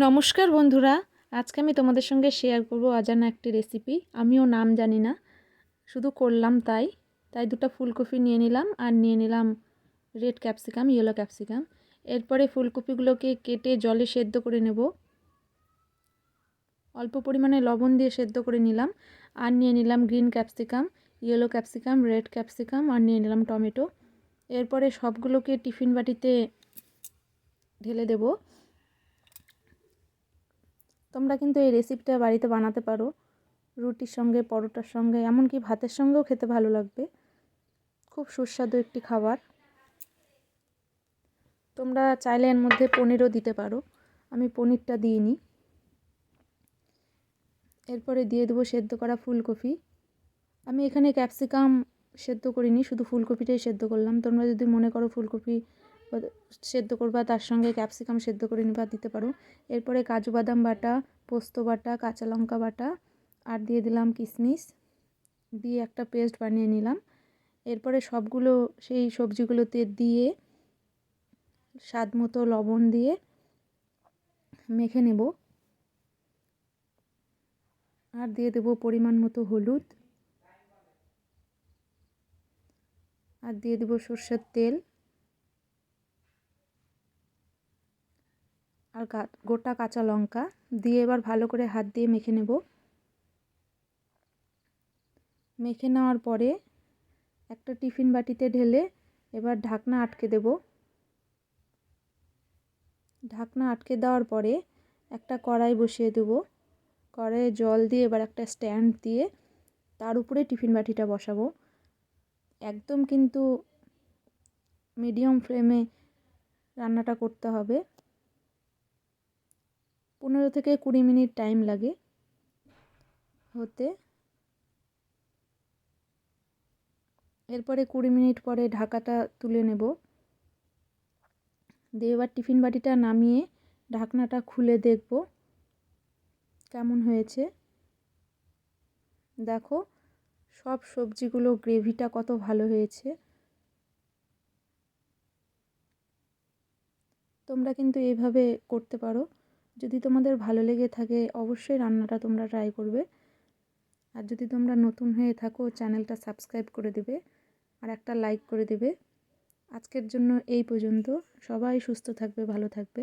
নমস্কার বন্ধুরা, আজকে আমি তোমাদের সঙ্গে শেয়ার করব অজানা একটি রেসিপি। আমিও নাম জানি না, শুধু করলাম তাই দুটো ফুলকপি নিয়ে নিলাম আর নিয়ে নিলাম রেড ক্যাপসিকাম, ইয়েলো ক্যাপসিকাম। এরপরে ফুলকপিগুলোকে কেটে জলে সেদ্ধ করে নেব। অল্প পরিমাণে লবণ দিয়ে সেদ্ধ করে নিলাম। আর নিয়ে নিলাম green capsicum, yellow capsicum, red capsicum, আর নিয়ে নিলাম টমেটো। এরপরে সবগুলোকে টিফিন বাটিতে ঢেলে দেব। তোমরা কিন্তু এই রেসিপিটা বাড়িতে বানাতে পারো, রুটির সঙ্গে, পরোটার সঙ্গে, এমনকি ভাতের সঙ্গেও খেতে ভালো লাগবে। খুব সুস্বাদু একটি খাবার। তোমরা চাইলে এর মধ্যে পনিরও দিতে পারো, আমি পনিরটা দিইনি। এরপরে দিয়ে দেবো সেদ্ধ করা ফুলকপি। আমি এখানে ক্যাপসিকাম সেদ্ধ করিনি, শুধু ফুলকপিটাই সেদ্ধ করলাম। তোমরা যদি মনে করো ফুলকপি সেদ্ধ করবা, তার সঙ্গে ক্যাপসিকাম সেদ্ধ করে নিবা, দিতে পারো। এরপরে কাজু বাদাম বাটা, পোস্ত বাটা, কাঁচা লঙ্কা বাটা, আর দিয়ে দিলাম কিশমিশ, দিয়ে একটা পেস্ট বানিয়ে নিলাম। এরপরে সবগুলো সেই সবজিগুলোতে দিয়ে স্বাদ মতো লবণ দিয়ে মেখে নেব। আর দিয়ে দেব পরিমাণ মতো হলুদ, আর দিয়ে দেব সর্ষের তেল, আর গোটা কাঁচা লঙ্কা দিয়ে এবার ভালো করে হাত দিয়ে মেখে নেব। মেখে নেওয়ার পরে একটা টিফিন বাটিতে ঢেলে এবার ঢাকনা আটকে দেব। ঢাকনা আটকে দেওয়ার পরে একটা কড়াই বসিয়ে দেব। কড়াইয়ে জল দিয়ে এবার একটা স্ট্যান্ড দিয়ে তার উপরে টিফিন বাটিটা বসাবো। একদম কিন্তু মিডিয়াম ফ্লেমে রান্নাটা করতে হবে। 15 থেকে 20 মিনিট টাইম লাগে হতে। এরপরে 20 মিনিট পরে ঢাকাটা তুলে নেব। দিয়ে এবার টিফিন বাটিটা নামিয়ে ঢাকনাটা খুলে দেখব কেমন হয়েছে। দেখো সব সবজিগুলো, গ্রেভিটা কত ভালো হয়েছে। তোমরা কিন্তু এইভাবে করতে পারো। যদি তোমাদের ভালো লেগে থাকে অবশ্যই রান্নাটা তোমরা ট্রাই করবে। আর যদি তোমরা নতুন হয়ে থাকো চ্যানেলটা সাবস্ক্রাইব করে দেবে আর একটা লাইক করে দেবে। আজকের জন্য এই পর্যন্ত। সবাই সুস্থ থাকবে, ভালো থাকবে।